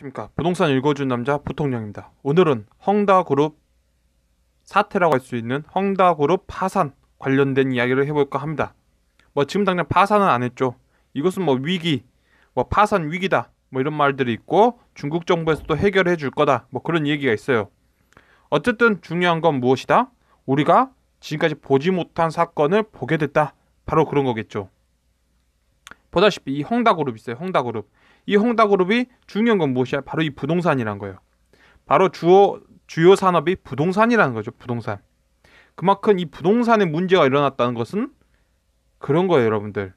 안녕하십니까. 부동산 읽어준 남자 부통령입니다. 오늘은 헝다그룹 사태라고 할 수 있는 헝다그룹 파산 관련된 이야기를 해볼까 합니다. 지금 당장 파산은 안 했죠. 이것은 위기, 파산 위기다, 이런 말들이 있고 중국 정부에서도 해결해 줄 거다, 그런 얘기가 있어요. 어쨌든 중요한 건 무엇이다? 우리가 지금까지 보지 못한 사건을 보게 됐다. 바로 그런 거겠죠. 보다시피 이 헝다그룹 있어요. 헝다그룹. 이 헝다그룹이 중요한 건 무엇이야? 바로 이 부동산이란 거예요. 바로 주요 산업이 부동산이라는 거죠. 부동산. 그만큼 이 부동산에 문제가 일어났다는 것은 그런 거예요, 여러분들.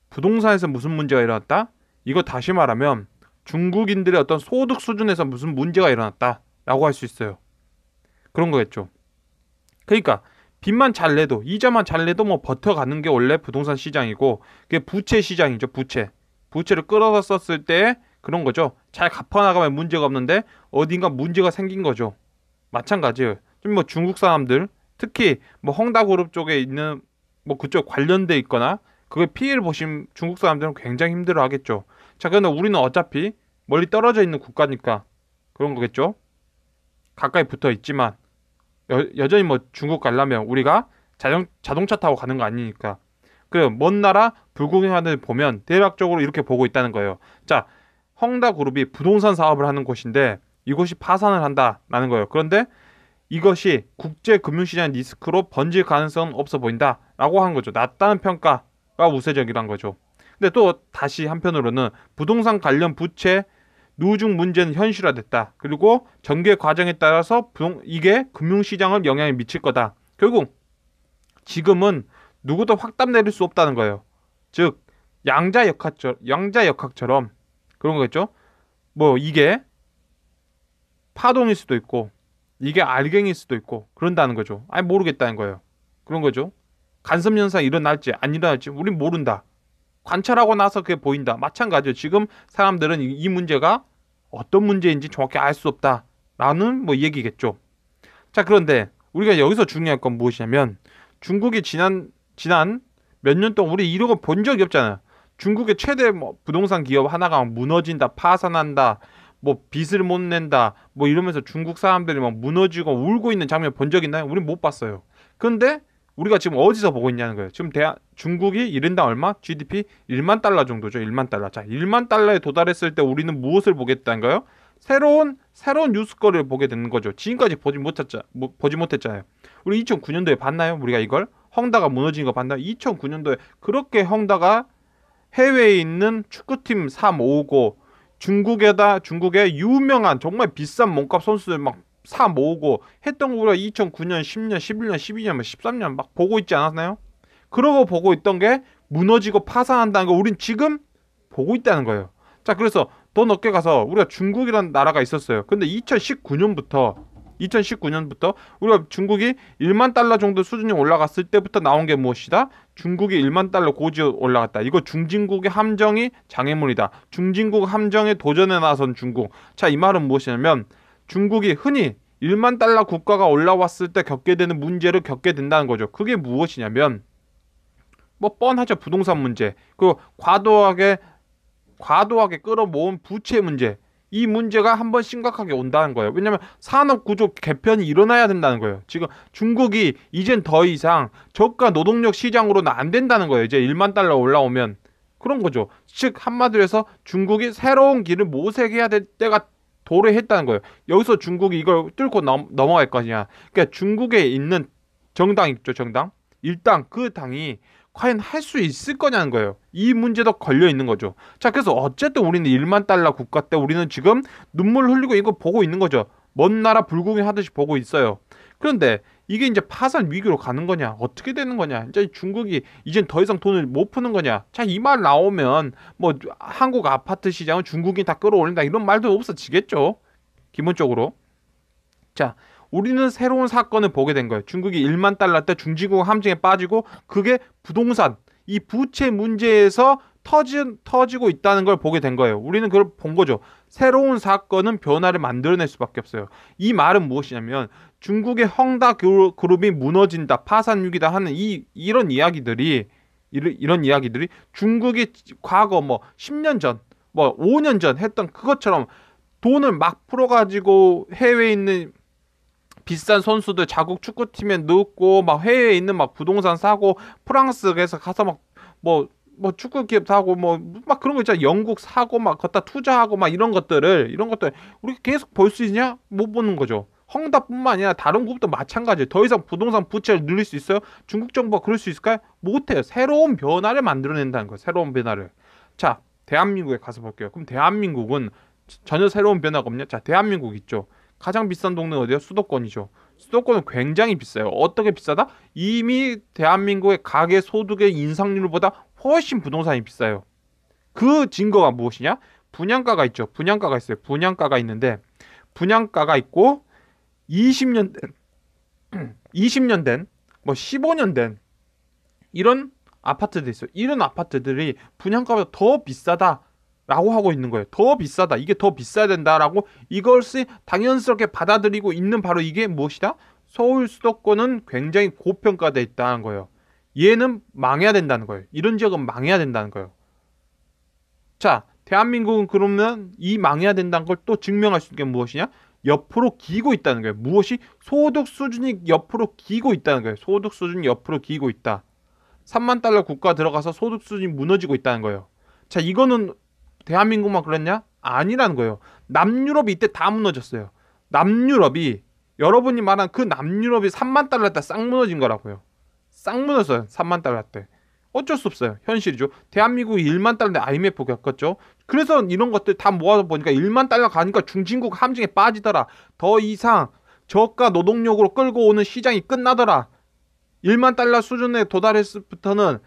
부동산에서 무슨 문제가 일어났다? 이거 다시 말하면 중국인들의 어떤 소득 수준에서 무슨 문제가 일어났다라고 할 수 있어요. 그런 거겠죠. 그러니까 빚만 잘 내도, 이자만 잘 내도 버텨가는 게 원래 부동산 시장이고, 그게 부채 시장이죠. 부채를 끌어서 썼을 때 그런 거죠. 잘 갚아나가면 문제가 없는데 어딘가 문제가 생긴 거죠. 마찬가지예요. 좀 중국 사람들, 특히 헝다그룹 쪽에 있는 그쪽 관련돼 있거나 그걸 피해를 보신 중국 사람들은 굉장히 힘들어 하겠죠. 자, 그런데 우리는 어차피 멀리 떨어져 있는 국가니까 그런 거겠죠. 가까이 붙어 있지만 여전히 중국 가려면 우리가 자동차 타고 가는 거 아니니까. 그래요. 먼 나라 불구경하는 보면 대략적으로 이렇게 보고 있다는 거예요. 자, 헝다그룹이 부동산 사업을 하는 곳인데 이곳이 파산을 한다라는 거예요. 그런데 이것이 국제 금융시장 리스크로 번질 가능성은 없어 보인다라고 하는 거죠. 낮다는 평가가 우세적이란 거죠. 근데 또 다시 한편으로는 부동산 관련 부채 누중 문제는 현실화됐다. 그리고 전개 과정에 따라서 이게 금융시장을 영향을 미칠 거다. 결국 지금은 누구도 확답 내릴 수 없다는 거예요. 즉 양자역학처럼 그런 거겠죠. 이게 파동일 수도 있고 이게 알갱일 수도 있고 그런다는 거죠. 모르겠다는 거예요. 그런 거죠. 간섭현상이 일어날지 안 일어날지 우린 모른다. 관찰하고 나서 그게 보인다. 마찬가지예요. 지금 사람들은 이 문제가 어떤 문제인지 정확히 알 수 없다라는 얘기겠죠. 자, 그런데 우리가 여기서 중요한 건 무엇이냐면 중국이 지난 몇 년 동안 우리 이런 거 본 적이 없잖아요. 중국의 최대 부동산 기업 하나가 무너진다, 파산한다, 빚을 못 낸다, 이러면서 중국 사람들이 무너지고 울고 있는 장면 본 적 있나요? 우린 못 봤어요. 근데 우리가 지금 어디서 보고 있냐는 거예요. 지금 중국이 1인당 얼마? GDP 1만 달러 정도죠. 1만 달러. 자, 1만 달러에 도달했을 때 우리는 무엇을 보겠다는 거예요? 새로운 뉴스거리를 보게 되는 거죠. 지금까지 보지 못했잖아요. 우리 2009년도에 봤나요? 우리가 이걸? 헝다가 무너진 거 봤나요? 2009년도에 그렇게 헝다가 해외에 있는 축구팀 사 모으고 중국의 유명한 정말 비싼 몸값 선수들 사 모으고 했던 거 우리가 2009년, 10년, 11년, 12년, 13년 보고 있지 않았나요? 그러고 보고 있던 게 무너지고 파산한다는 거 우린 지금 보고 있다는 거예요. 자, 그래서 더 넓게 가서 우리가 중국이라는 나라가 있었어요. 근데 2019년부터 우리가 중국이 1만 달러 정도 수준이 올라갔을 때부터 나온 게 무엇이다? 중국이 1만 달러 고지에 올라갔다. 이거 중진국의 함정이 장애물이다. 중진국 함정에 도전에 나선 중국. 자, 이 말은 무엇이냐면 중국이 흔히 1만 달러 국가가 올라왔을 때 겪게 되는 문제를 겪게 된다는 거죠. 그게 무엇이냐면 뻔하죠. 부동산 문제. 그 과도하게 끌어모은 부채 문제. 이 문제가 한번 심각하게 온다는 거예요. 왜냐하면 산업구조 개편이 일어나야 된다는 거예요. 지금 중국이 이젠 더 이상 저가 노동력 시장으로는 안 된다는 거예요. 이제 1만 달러 올라오면 그런 거죠. 즉 한마디로 해서 중국이 새로운 길을 모색해야 될 때가 도래했다는 거예요. 여기서 중국이 이걸 뚫고 넘어갈 거냐. 그러니까 중국에 있는 정당 있죠. 정당. 일단 그 당이 과연 할 수 있을 거냐는 거예요. 이 문제도 걸려 있는 거죠. 자, 그래서 어쨌든 우리는 1만 달러 국가 때 우리는 지금 눈물 흘리고 이거 보고 있는 거죠. 먼 나라 불구경 하듯이 보고 있어요. 그런데 이게 이제 파산 위기로 가는 거냐? 어떻게 되는 거냐? 이제 중국이 이젠 더 이상 돈을 못 푸는 거냐? 자, 이 말 나오면 한국 아파트 시장은 중국이 다 끌어올린다 이런 말도 없어지겠죠. 기본적으로. 자, 우리는 새로운 사건을 보게 된 거예요. 중국이 1만 달러 때 중진국 함정에 빠지고 그게 부동산, 이 부채 문제에서 터지고 있다는 걸 보게 된 거예요. 우리는 그걸 본 거죠. 새로운 사건은 변화를 만들어낼 수밖에 없어요. 이 말은 무엇이냐면 중국의 헝다그룹이 무너진다, 파산 위기다 하는 이런 이야기들이 중국이 과거 10년 전, 5년 전 했던 그것처럼 돈을 막 풀어가지고 해외에 있는 비싼 선수들 자국 축구팀에 넣고 막 해외에 있는 막 부동산 사고 프랑스에서 가서 막 뭐 축구 기업 사고 뭐 막 그런 거 있잖아. 영국 사고 막 걷다 투자하고 막 이런 것들 우리가 계속 볼 수 있냐? 못 보는 거죠. 헝다뿐만 아니라 다른 국도 마찬가지예요. 더 이상 부동산 부채를 늘릴 수 있어요? 중국 정부가 그럴 수 있을까요? 못해요. 새로운 변화를 만들어낸다는 거예요. 새로운 변화를. 자, 대한민국에 가서 볼게요. 그럼 대한민국은 전혀 새로운 변화가 없냐? 자, 대한민국 있죠. 가장 비싼 동네 어디요? 수도권이죠. 수도권은 굉장히 비싸요. 어떻게 비싸다? 이미 대한민국의 가계 소득의 인상률보다 훨씬 부동산이 비싸요. 그 증거가 무엇이냐? 분양가가 있죠. 분양가가 있어요. 분양가가 있는데 분양가가 있고 20년 된, 20년 된, 뭐 15년 된 이런 아파트들이 있어요. 이런 아파트들이 분양가보다 더 비싸다라고 하고 있는 거예요. 더 비싸다. 이게 더 비싸야 된다라고 이것을 당연스럽게 받아들이고 있는 바로 이게 무엇이다? 서울 수도권은 굉장히 고평가돼 있다는 거예요. 얘는 망해야 된다는 거예요. 이런 지역은 망해야 된다는 거예요. 자, 대한민국은 그러면 이 망해야 된다는 걸 또 증명할 수 있는 게 무엇이냐? 옆으로 기고 있다는 거예요. 무엇이? 소득 수준이 옆으로 기고 있다는 거예요. 소득 수준이 옆으로 기고 있다. 3만 달러 국가 들어가서 소득 수준이 무너지고 있다는 거예요. 자, 이거는 대한민국만 그랬냐? 아니라는 거예요. 남유럽이 이때 다 무너졌어요. 남유럽이 여러분이 말한 그 남유럽이 3만 달러 때 싹 무너진 거라고요. 싹 무너졌어요. 3만 달러 때. 어쩔 수 없어요. 현실이죠. 대한민국이 1만 달러인데 IMF 겪었죠. 그래서 이런 것들 다 모아서 보니까 1만 달러 가니까 중진국 함정에 빠지더라. 더 이상 저가 노동력으로 끌고 오는 시장이 끝나더라. 1만 달러 수준에 도달했을부터는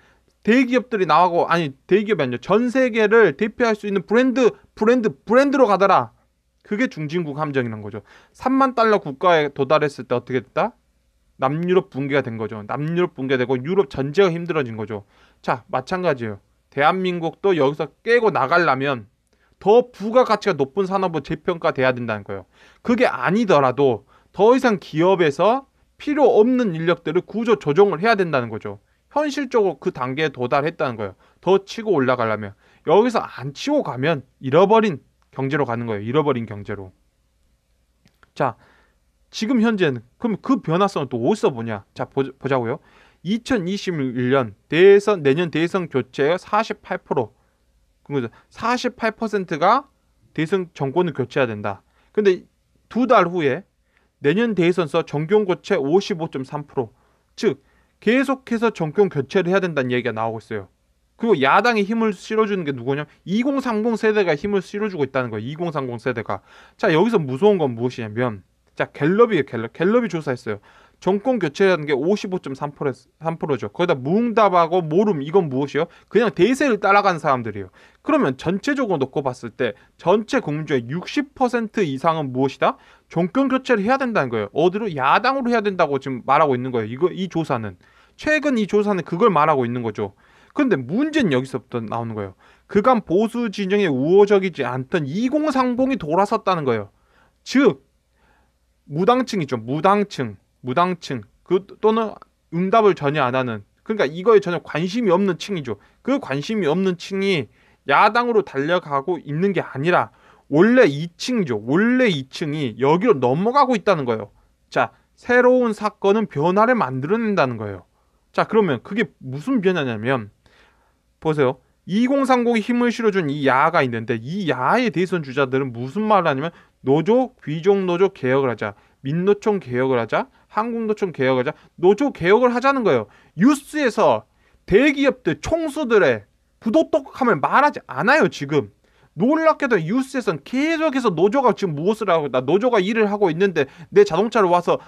대기업들이 나오고, 아니 대기업이 아니죠. 전 세계를 대표할 수 있는 브랜드로 가더라. 그게 중진국 함정이란 거죠. 3만 달러 국가에 도달했을 때 어떻게 됐다? 남유럽 붕괴가 된 거죠. 남유럽 붕괴되고 유럽 전체가 힘들어진 거죠. 자, 마찬가지예요. 대한민국도 여기서 깨고 나가려면 더 부가가치가 높은 산업으로 재평가돼야 된다는 거예요. 그게 아니더라도 더 이상 기업에서 필요 없는 인력들을 구조 조정을 해야 된다는 거죠. 현실적으로 그 단계에 도달했다는 거예요. 더 치고 올라가려면. 여기서 안 치고 가면 잃어버린 경제로 가는 거예요. 잃어버린 경제로. 자, 지금 현재는 그럼 그 변화성을 또 어디서 보냐? 자, 보자고요. 2021년 내년 대선 교체의 48%. 그러면 48%가 대선 정권을 교체해야 된다. 근데 두 달 후에 내년 대선서 정권 교체 55.3%. 즉 계속해서 정권 교체를 해야 된다는 얘기가 나오고 있어요. 그리고 야당이 힘을 실어주는 게 누구냐? 2030 세대가 힘을 실어주고 있다는 거예요. 2030 세대가. 자, 여기서 무서운 건 무엇이냐면, 자, 갤럽이에요. 갤럽이 조사했어요. 정권 교체라는 게 55.3%죠. 거기다 무응답하고 모름, 이건 무엇이요? 그냥 대세를 따라가는 사람들이에요. 그러면 전체적으로 놓고 봤을 때 전체 국민 중에 60% 이상은 무엇이다? 정권 교체를 해야 된다는 거예요. 어디로? 야당으로 해야 된다고 지금 말하고 있는 거예요. 이 조사는. 최근 이 조사는 그걸 말하고 있는 거죠. 그런데 문제는 여기서부터 나오는 거예요. 그간 보수 진영에 우호적이지 않던 2030이 돌아섰다는 거예요. 즉 무당층이죠. 무당층 또는 응답을 전혀 안 하는, 그러니까 이거에 전혀 관심이 없는 층이죠. 그 관심이 없는 층이 야당으로 달려가고 있는 게 아니라 원래 2층이죠. 원래 2층이 여기로 넘어가고 있다는 거예요. 자, 새로운 사건은 변화를 만들어낸다는 거예요. 자, 그러면 그게 무슨 변화냐면 보세요. 2030이 힘을 실어준 이 야가 있는데 이 야의 대선 주자들은 무슨 말을 하냐면 노조, 귀족노조 개혁을 하자. 민노총 개혁을 하자. 한국노총 개혁을 하자. 노조 개혁을 하자는 거예요. 뉴스에서 대기업들 총수들의 부도덕함을 말하지 않아요. 지금. 놀랍게도 뉴스에서는 계속해서 노조가 지금 무엇을 하고 있다. 노조가 일을 하고 있는데 내 자동차를 와서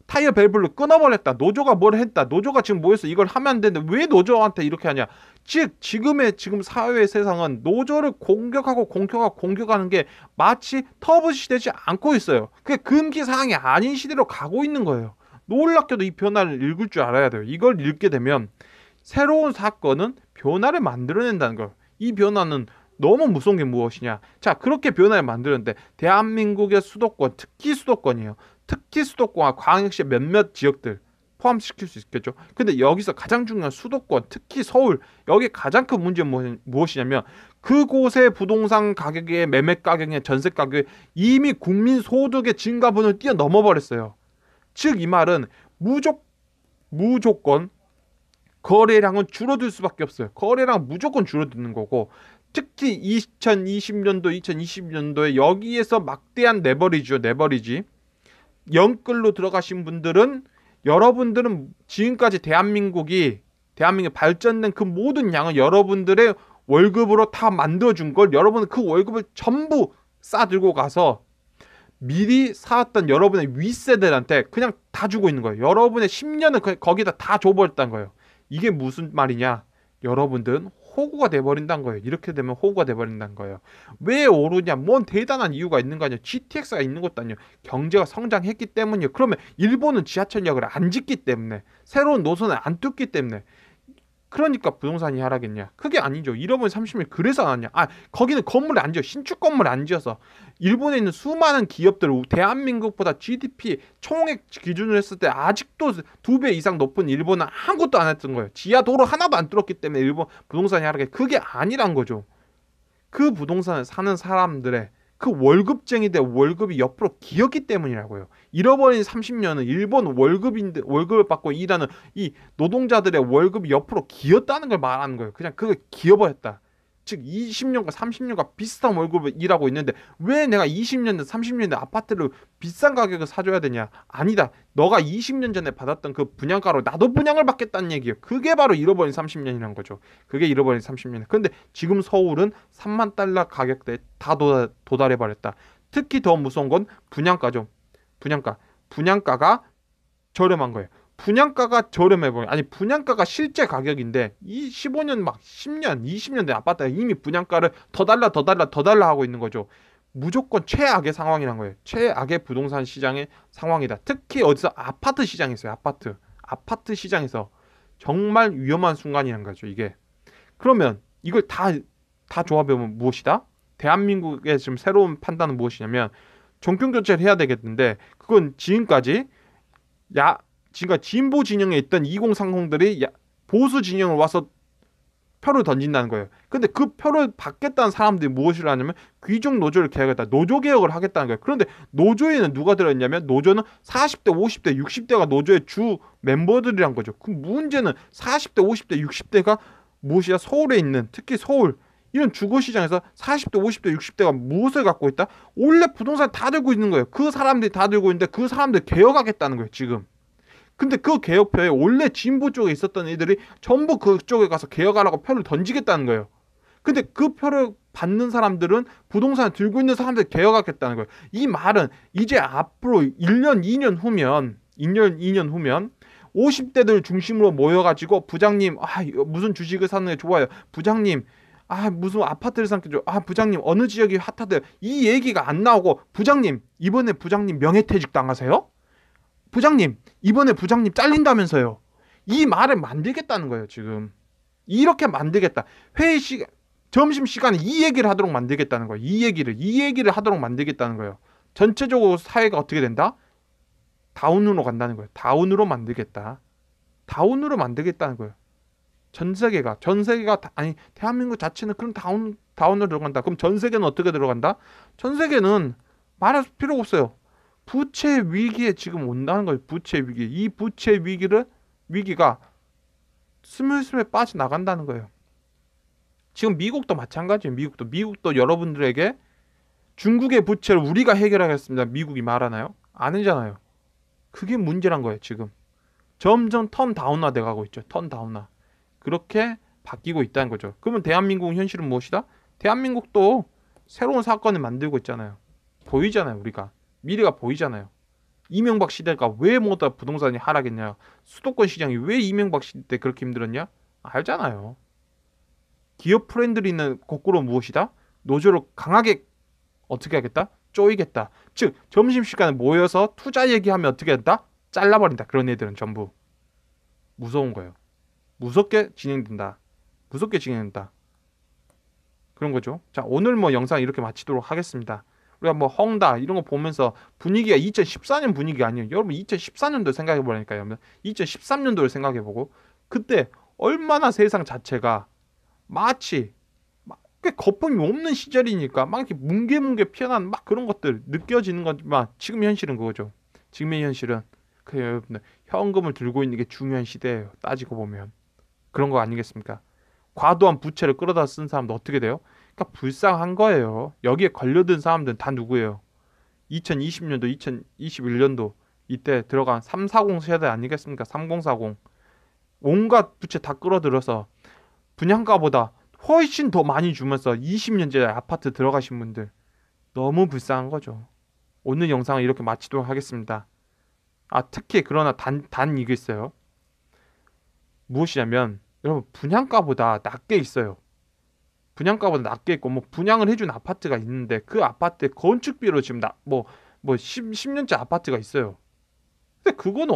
타이어 밸브를 끊어버렸다. 노조가 뭘 했다. 노조가 지금 모여서 이걸 하면 안 되는데 왜 노조한테 이렇게 하냐. 즉 지금 사회의 세상은 노조를 공격하는 게 마치 터부시 되지 않고 있어요. 그게 금기사항이 아닌 시대로 가고 있는 거예요. 놀랍게도 이 변화를 읽을 줄 알아야 돼요. 이걸 읽게 되면 새로운 사건은 변화를 만들어낸다는 거예요. 이 변화는 너무 무서운 게 무엇이냐. 자, 그렇게 변화를 만드는데 대한민국의 수도권, 특히 수도권이에요. 특히 수도권과 광역시 몇몇 지역들 포함시킬 수 있겠죠. 근데 여기서 가장 중요한 수도권, 특히 서울, 여기 가장 큰 문제는 무엇이냐면 그곳의 부동산 가격의 매매 가격의 전세 가격이 이미 국민 소득의 증가분을 뛰어넘어 버렸어요. 즉 이 말은 무조건 거래량은 줄어들 수밖에 없어요. 거래량 무조건 줄어드는 거고, 특히 2020년도, 2022년도에 여기에서 막대한 레버리지 영끌로 들어가신 분들은, 여러분들은 지금까지 대한민국이 발전된 그 모든 양을 여러분들의 월급으로 다 만들어준 걸 여러분은 그 월급을 전부 싸들고 가서 미리 사왔던 여러분의 윗세대한테 그냥 다 주고 있는 거예요. 여러분의 10년을 거기다 다 줘버렸다는 거예요. 이게 무슨 말이냐? 여러분들은 호구가 돼버린다는 거예요. 이렇게 되면 호구가 돼버린다는 거예요. 왜 오르냐? 뭔 대단한 이유가 있는 거 아니에요. GTX가 있는 것도 아니에요. 경제가 성장했기 때문이에요. 그러면 일본은 지하철역을 안 짓기 때문에, 새로운 노선을 안 뚫기 때문에, 그러니까 부동산이 하락했냐? 그게 아니죠. 잃어버린 30년 그래서 안 하냐? 거기는 건물을 안 지어. 신축 건물을 안 지어서. 일본에 있는 수많은 기업들, 대한민국보다 GDP 총액 기준으로 했을 때 아직도 2배 이상 높은 일본은 아무것도 안 했던 거예요. 지하 도로 하나도 안 뚫었기 때문에 일본 부동산이 하락해. 그게 아니란 거죠. 그 부동산을 사는 사람들의 그 월급쟁이들 월급이 옆으로 기었기 때문이라고요. 잃어버린 30년은 일본 월급을 받고 일하는 이 노동자들의 월급이 옆으로 기었다는 걸 말하는 거예요. 그냥 그걸 기어버렸다. 즉 20년과 30년과 비슷한 월급을 일하고 있는데 왜 내가 20년대 30년대 아파트를 비싼 가격을 사줘야 되냐? 아니다. 너가 20년 전에 받았던 그 분양가로 나도 분양을 받겠다는 얘기예요. 그게 바로 잃어버린 30년이란 거죠. 그게 잃어버린 30년. 근데 지금 서울은 3만 달러 가격대에 다 도달해버렸다. 특히 더 무서운 건 분양가죠. 분양가가 저렴한 거예요. 분양가가 저렴해버려. 아니 분양가가 실제 가격인데 이 15년 막 10년 20년 된 아파트가 이미 분양가를 더 달라 하고 있는 거죠. 무조건 최악의 상황이란 거예요. 최악의 부동산 시장의 상황이다. 특히 어디서 아파트 시장이 있어요. 아파트 시장에서 정말 위험한 순간이란 거죠. 이게. 그러면 이걸 다 조합해보면 무엇이다? 대한민국의 지금 새로운 판단은 무엇이냐면 정권 교체를 해야 되겠는데 그건 지금까지 진보 진영에 있던 2030들이 보수 진영을 와서 표를 던진다는 거예요. 근데 그 표를 받겠다는 사람들이 무엇을 하냐면 귀족 노조를 개혁했다. 노조 개혁을 하겠다는 거예요. 그런데 노조에는 누가 들어있냐면 노조는 40대, 50대, 60대가 노조의 주 멤버들이란 거죠. 그 문제는 40대, 50대, 60대가 무엇이야? 서울에 있는 특히 서울 이런 주거시장에서 40대, 50대, 60대가 무엇을 갖고 있다? 원래 부동산 다 들고 있는 거예요. 그 사람들이 다 들고 있는데 그 사람들 개혁하겠다는 거예요. 지금. 근데 그 개혁표에 원래 진보 쪽에 있었던 애들이 전부 그쪽에 가서 개혁하라고 표를 던지겠다는 거예요. 근데 그 표를 받는 사람들은 부동산을 들고 있는 사람들 개혁하겠다는 거예요. 이 말은 이제 앞으로 1년, 2년 후면 50대들 중심으로 모여가지고 부장님, 무슨 주식을 사는 게 좋아요. 부장님, 무슨 아파트를 사는 게 좋아요. 부장님, 어느 지역이 핫하대요. 이 얘기가 안 나오고 부장님, 이번에 부장님 명예퇴직 당하세요? 부장님, 이번에 부장님 잘린다면서요. 이 말을 만들겠다는 거예요, 지금. 이렇게 만들겠다. 점심시간에 이 얘기를 하도록 만들겠다는 거예요. 이 얘기를 하도록 만들겠다는 거예요. 전체적으로 사회가 어떻게 된다? 다운으로 간다는 거예요. 다운으로 만들겠다는 거예요. 전 세계가, 대한민국 자체는 그럼 다운으로 들어간다. 그럼 전 세계는 어떻게 들어간다? 전 세계는 말할 필요가 없어요. 부채 위기에 지금 온다는 거예요. 부채 위기. 이 부채 위기가 스물스물 빠져나간다는 거예요. 지금 미국도 마찬가지예요. 미국도 여러분들에게 중국의 부채를 우리가 해결하겠습니다. 미국이 말하나요? 아니잖아요. 그게 문제란 거예요. 지금. 점점 턴 다운화 돼가고 있죠. 턴 다운화. 그렇게 바뀌고 있다는 거죠. 그러면 대한민국 현실은 무엇이다? 대한민국도 새로운 사건을 만들고 있잖아요. 보이잖아요. 우리가. 미래가 보이잖아요. 이명박 시대가 왜 모두 부동산이 하락했냐? 수도권 시장이 왜 이명박 시대 때 그렇게 힘들었냐? 알잖아요. 기업 프렌들리는 거꾸로 무엇이다? 노조를 강하게 어떻게 하겠다? 쪼이겠다. 즉 점심시간에 모여서 투자 얘기하면 어떻게 한다? 잘라버린다. 그런 애들은 전부. 무서운 거예요. 무섭게 진행된다. 그런 거죠. 자, 오늘 영상 이렇게 마치도록 하겠습니다. 우리가 뭐 헝다 이런 거 보면서 분위기가 2014년 분위기 아니에요. 여러분 2014년도 생각해 보라니까요. 2013년도를 생각해 보고 그때 얼마나 세상 자체가 마치 꽤 거품이 없는 시절이니까 막 이렇게 뭉게뭉게 피어난 막 그런 것들 느껴지는 거지만 지금 현실은 그거죠. 지금의 현실은 그 여러분들 현금을 들고 있는 게 중요한 시대예요. 따지고 보면 그런 거 아니겠습니까? 과도한 부채를 끌어다 쓴 사람도 어떻게 돼요? 그러니까 불쌍한 거예요. 여기에 걸려든 사람들은 다 누구예요? 2020년도, 2021년도 이때 들어간 340 세대 아니겠습니까? 3040 온갖 부채 다 끌어들여서 분양가보다 훨씬 더 많이 주면서 20년째 아파트 들어가신 분들 너무 불쌍한 거죠. 오늘 영상을 이렇게 마치도록 하겠습니다. 특히 그러나 단 이게 있어요. 무엇이냐면 여러분 분양가보다 낮게 있어요. 분양가보다 낮게 있고 뭐 분양을 해준 아파트가 있는데 그 아파트에 건축비로 지금 뭐 10년째 아파트가 있어요. 근데 그건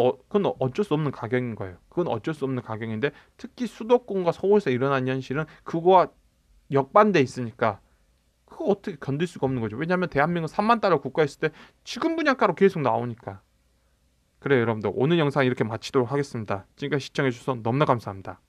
어쩔 수 없는 가격인 거예요. 그건 어쩔 수 없는 가격인데 특히 수도권과 서울에서 일어난 현실은 그거와 역반대 있으니까 그거 어떻게 견딜 수가 없는 거죠. 왜냐하면 대한민국 3만 달러 국가였을 때 지금 분양가로 계속 나오니까. 그래요 여러분들 오늘 영상 이렇게 마치도록 하겠습니다. 지금까지 시청해주셔서 너무나 감사합니다.